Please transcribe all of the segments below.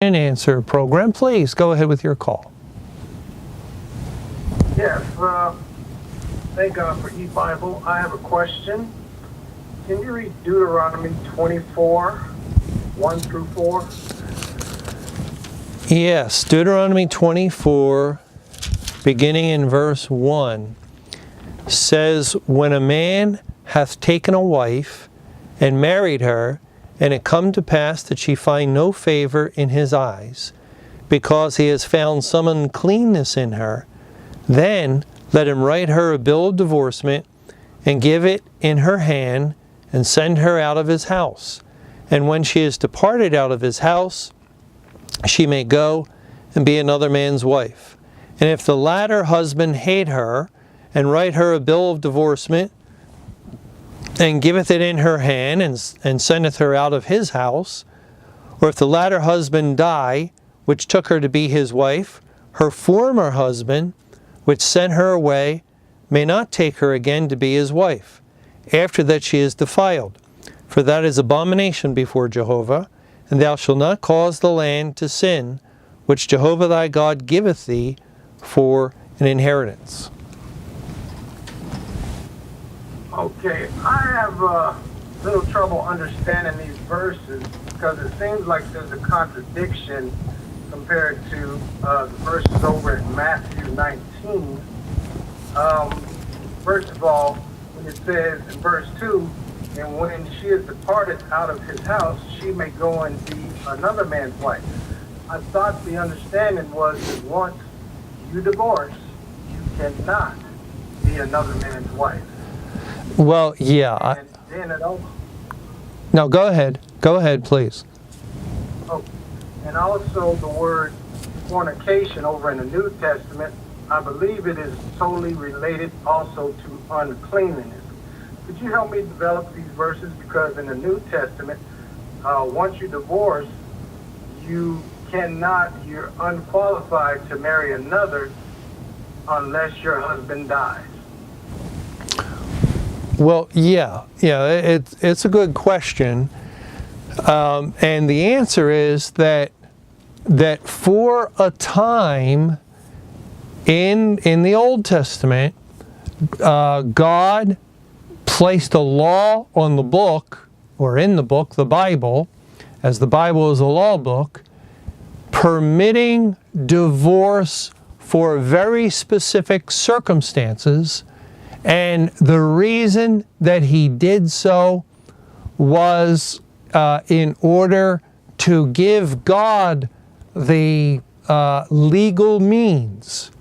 and answer program. Please go ahead with your call. Yes, thank God for E-Bible. I have a question. Can you read Deuteronomy 24, 1 through 4? Yes, Deuteronomy 24, beginning in verse 1, says, "When a man hath taken a wife, and married her, and it come to pass that she find no favor in his eyes, because he has found some uncleanness in her, then let him write her a bill of divorcement, and give it in her hand, and send her out of his house. And when she is departed out of his house, she may go and be another man's wife. And if the latter husband hate her, and write her a bill of divorcement, and giveth it in her hand, and sendeth her out of his house, or if the latter husband die, which took her to be his wife, her former husband, which sent her away, may not take her again to be his wife, after that she is defiled. For that is abomination before Jehovah, and thou shalt not cause the land to sin, which Jehovah thy God giveth thee for an inheritance." Okay, I have a little trouble understanding these verses because it seems like there's a contradiction compared to the verses over in Matthew 19. First of all, when it says in verse 2, "And when she is departed out of his house, she may go and be another man's wife." I thought the understanding was that once you divorce, you cannot be another man's wife. Well, yeah. And then it also, No, go ahead. Go ahead, please. oh, and also the word fornication over in the New Testament, I believe it is totally related also to uncleanliness. Could you help me develop these verses? Because in the New Testament, once you divorce, you're unqualified to marry another unless your husband dies. Well, yeah, it's a good question, and the answer is that for a time in the Old Testament, God placed a law on the book, or in the book, the Bible, as the Bible is a law book, permitting divorce for very specific circumstances. And the reason that he did so was in order to give God the legal means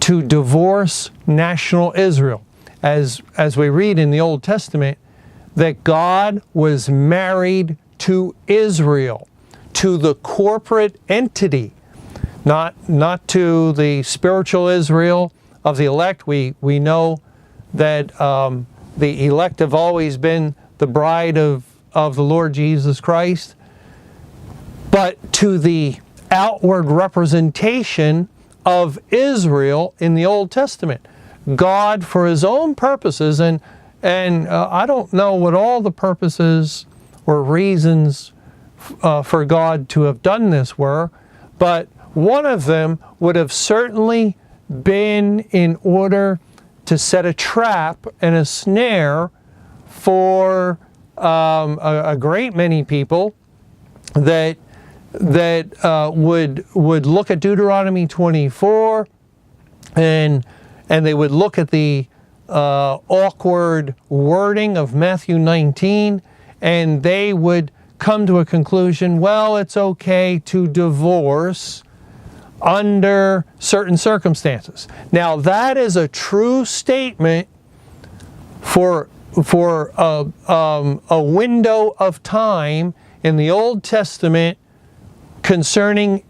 to divorce national Israel. As we read in the Old Testament, that God was married to Israel, to the corporate entity, not to the spiritual Israel of the elect. We know that the elect have always been the bride of the Lord Jesus Christ, but to the outward representation of Israel in the Old Testament. God, for his own purposes, and I don't know what all the purposes or reasons for God to have done this were, but one of them would have certainly been in order to set a trap and a snare for a great many people that would look at Deuteronomy 24 and they would look at the awkward wording of Matthew 19, and they would come to a conclusion, well, it's okay to divorce under certain circumstances. Now, that is a true statement for a window of time in the Old Testament concerning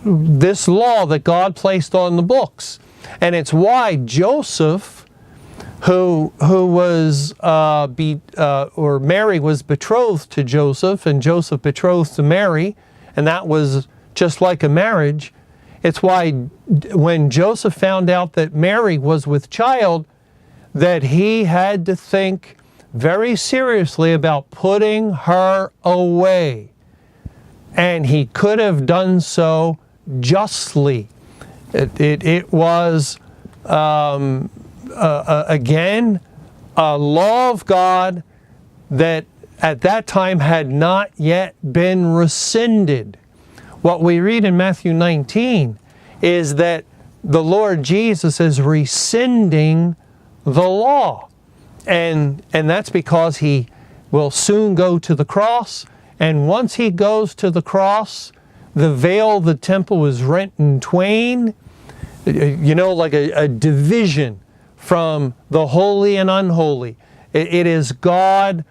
this law that God placed on the books. And it's why Joseph, who was or Mary was betrothed to Joseph, and Joseph betrothed to Mary, and that was just like a marriage. It's why when Joseph found out that Mary was with child, that he had to think very seriously about putting her away. and he could have done so justly. It was, again, a law of God that at that time had not yet been rescinded. What we read in Matthew 19 is that the Lord Jesus is rescinding the law. And that's because he will soon go to the cross. And once he goes to the cross, the veil of the temple was rent in twain, like a division from the holy and unholy. It is God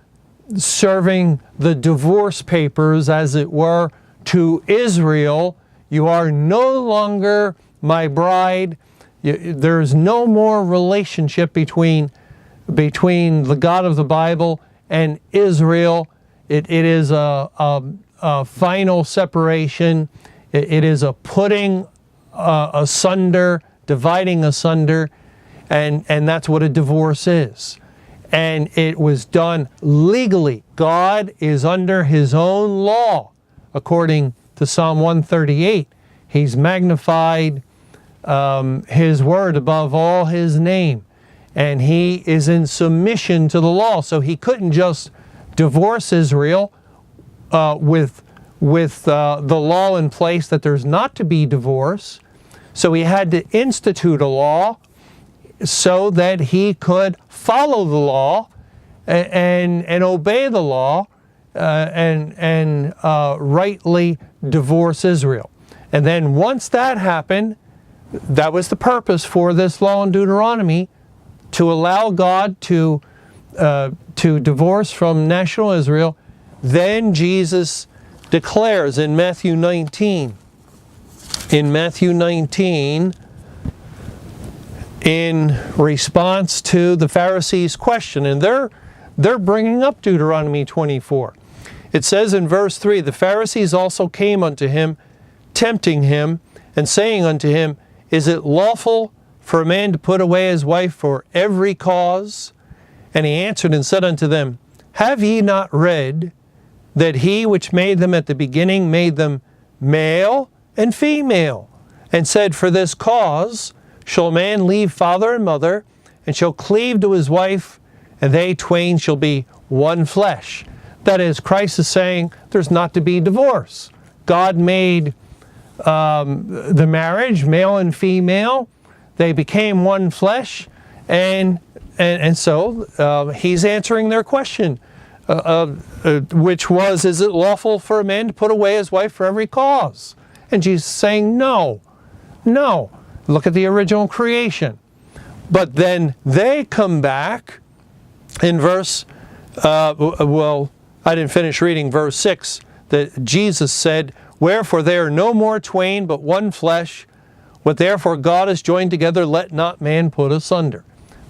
serving the divorce papers, as it were, to Israel. You are no longer my bride. There's no more relationship between the God of the Bible and Israel. It is a final separation. It is a putting asunder, dividing asunder, and that's what a divorce is. And it was done legally. God is under his own law, according to Psalm 138. He's magnified his word above all his name, and he is in submission to the law. So he couldn't just divorce Israel with the law in place that there's not to be divorce. So he had to institute a law so that he could follow the law and obey the law and rightly divorce Israel. And then once that happened, that was the purpose for this law in Deuteronomy, to allow God to divorce from national Israel. Then Jesus declares in Matthew 19, in response to the Pharisees' question, and they're bringing up Deuteronomy 24. It says in verse 3, the Pharisees also came unto him, tempting him, and saying unto him, is it lawful for a man to put away his wife for every cause? And he answered and said unto them, have ye not read that he which made them at the beginning made them male and female, and said, for this cause shall a man leave father and mother, and shall cleave to his wife, and they twain shall be one flesh. That is, Christ is saying there's not to be divorce. God made the marriage, male and female. They became one flesh, and so he's answering their question, which was, is it lawful for a man to put away his wife for every cause? And Jesus is saying, no. Look at the original creation. But then they come back in verse, I didn't finish reading verse 6, that Jesus said, wherefore they are no more twain, but one flesh. What therefore God has joined together, let not man put asunder.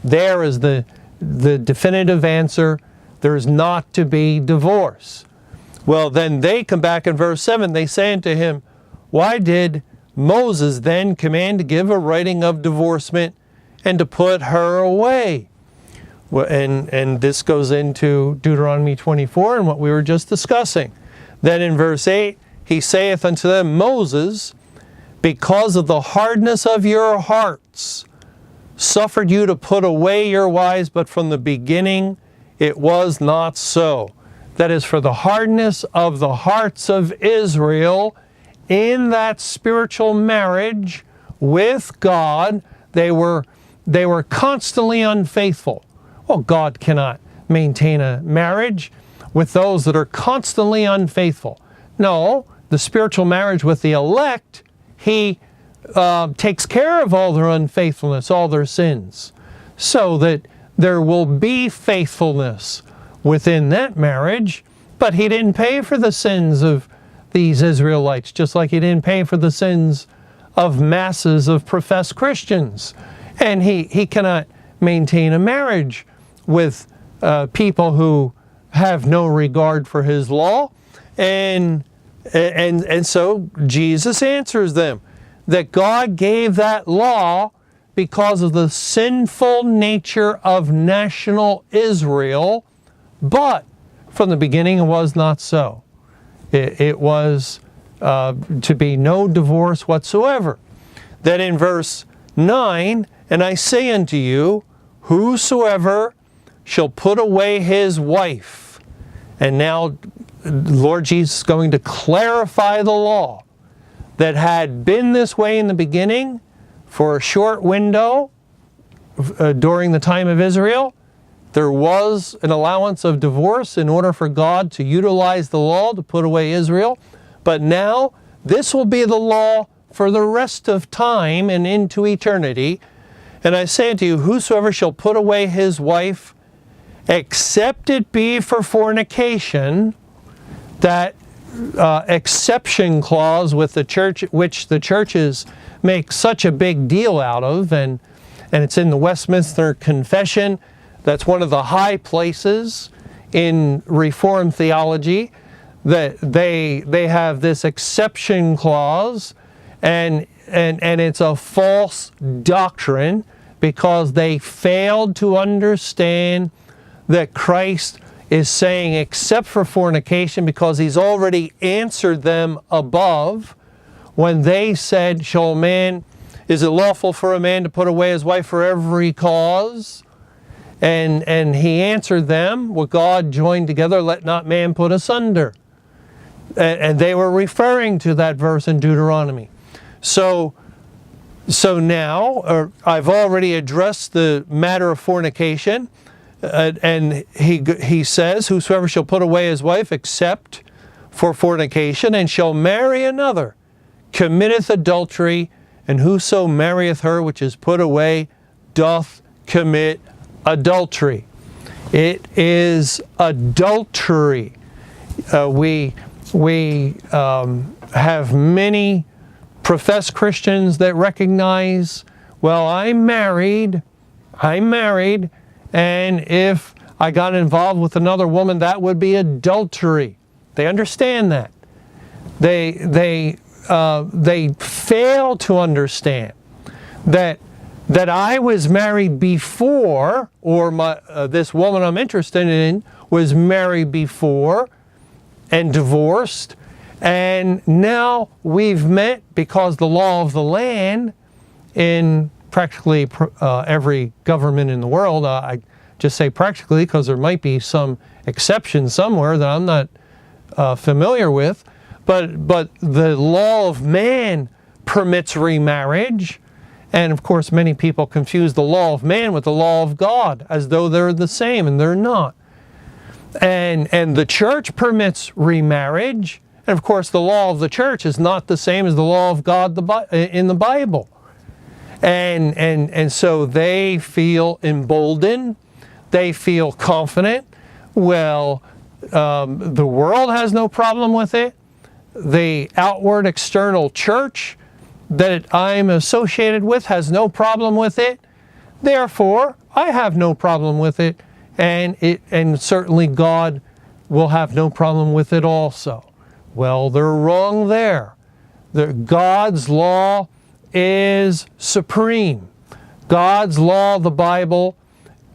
There is the definitive answer. There is not to be divorce. Well, then they come back in verse 7. They say unto him, why did Moses then command to give a writing of divorcement and to put her away? Well, and this goes into Deuteronomy 24 and what we were just discussing. Then in verse 8, he saith unto them, Moses, because of the hardness of your hearts, suffered you to put away your wives, but from the beginning it was not so. That is, for the hardness of the hearts of Israel in that spiritual marriage with God, they were constantly unfaithful. Well, God cannot maintain a marriage with those that are constantly unfaithful. No, the spiritual marriage with the elect, he takes care of all their unfaithfulness, all their sins, so that there will be faithfulness within that marriage. But he didn't pay for the sins of these Israelites, just like he didn't pay for the sins of masses of professed Christians. And he cannot maintain a marriage with people who have no regard for his law. And so Jesus answers them that God gave that law because of the sinful nature of national Israel, but from the beginning it was not so. It was to be no divorce whatsoever. Then in verse 9, and I say unto you, whosoever shall put away his wife. And now Lord Jesus is going to clarify the law that had been this way in the beginning for a short window during the time of Israel. There was an allowance of divorce in order for God to utilize the law to put away Israel. But now this will be the law for the rest of time and into eternity. And I say unto you, whosoever shall put away his wife, except it be for fornication, that exception clause with the church, which the churches make such a big deal out of, and it's in the Westminster Confession. That's one of the high places in Reformed theology, that they have this exception clause, and it's a false doctrine because they failed to understand that Christ is saying except for fornication, because he's already answered them above when they said, is it lawful for a man to put away his wife for every cause? And he answered them, what God joined together, let not man put asunder. And they were referring to that verse in Deuteronomy. So now, I've already addressed the matter of fornication. And he says, whosoever shall put away his wife except for fornication, and shall marry another, committeth adultery, and whoso marrieth her which is put away doth commit adultery. It is adultery. We have many professed Christians that recognize, well, I'm married, and if I got involved with another woman, that would be adultery. They understand that. They fail to understand that I was married before, or this woman I'm interested in was married before and divorced, and now we've met because the law of the land in practically every government in the world, I just say practically because there might be some exception somewhere that I'm not familiar with, but the law of man permits remarriage. And of course, many people confuse the law of man with the law of God as though they're the same, and they're not. And the church permits remarriage. And of course, the law of the church is not the same as the law of God in the Bible. And so they feel emboldened. They feel confident. Well, the world has no problem with it. The outward external church that I'm associated with has no problem with it. Therefore, I have no problem with it, and certainly God will have no problem with it also. Well, they're wrong there. God's law is supreme. God's law, the Bible,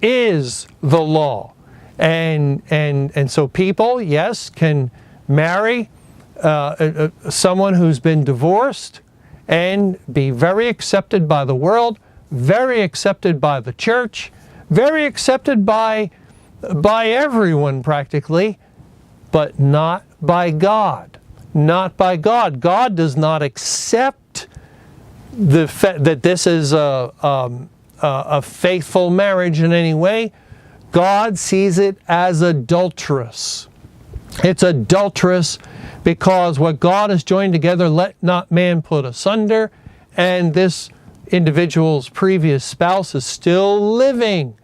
is the law. And so people, yes, can marry someone who's been divorced and be very accepted by the world, very accepted by the church, very accepted by everyone practically, but not by God. Not by God. God does not accept that this is a faithful marriage in any way. God sees it as adulterous. It's adulterous because what God has joined together, let not man put asunder, and this individual's previous spouse is still living,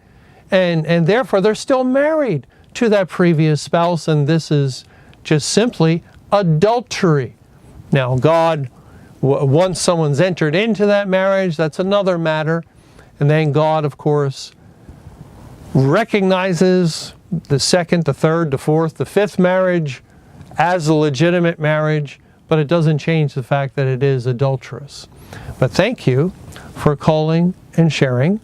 and therefore they're still married to that previous spouse, and this is just simply adultery. Now, God, once someone's entered into that marriage, that's another matter, and then God, of course, recognizes the second, the third, the fourth, the fifth marriage as a legitimate marriage, but it doesn't change the fact that it is adulterous. But thank you for calling and sharing.